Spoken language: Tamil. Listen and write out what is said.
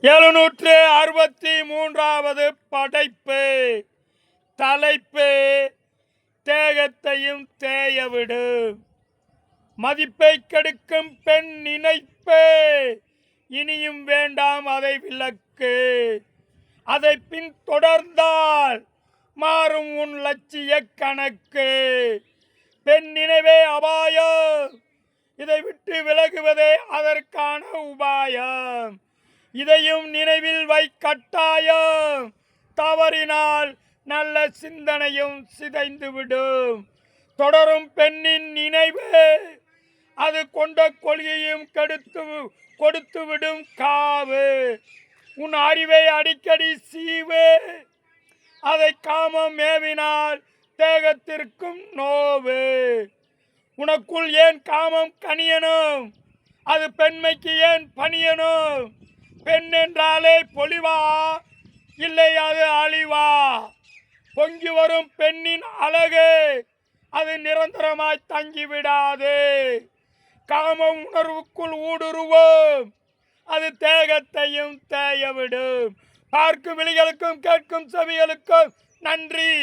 763வது படைப்பு. தலைப்பு தேகத்தையும் தேயவிடு. மதிப்பை கெடுக்கும் பெண் நினைப்பு, இனியும் வேண்டாம் அதை விலக்கு. அதை பின் தொடர்ந்தால் மாறும் உன் லட்சிய கணக்கு. பெண் நினைவே அபாயம், இதை விட்டு விலகுவதே அதற்கான உபாயம். இதையும் நினைவில் வை கட்டாயம், தவறினால் நல்ல சிந்தனையும் சிதைந்துவிடும். தொடரும் பெண்ணின் நினைவு, அது கொண்ட கொள்கையும் கொடுத்துவிடும் காவு. உன் அறிவை அடிக்கடி சீவு, அதை காமம் மேவினால் தேகத்திற்கும் நோவு. உனக்குள் ஏன் காமம் கனியனும், அது பெண்மைக்கு ஏன் பணியனும்? பெண் என்றாலே பொலிவா, இல்லை அது அழிவா? பொங்கி வரும் பெண்ணின் அழகு, அது நிரந்தரமாய் தங்கிவிடாது. காமம் உணர்வுக்குள் ஊடுருவோம், அது தேகத்தையும் தேயவிடும். பார்க்கும் விழிகளுக்கும் கேட்கும் செவிகளுக்கும் நன்றி.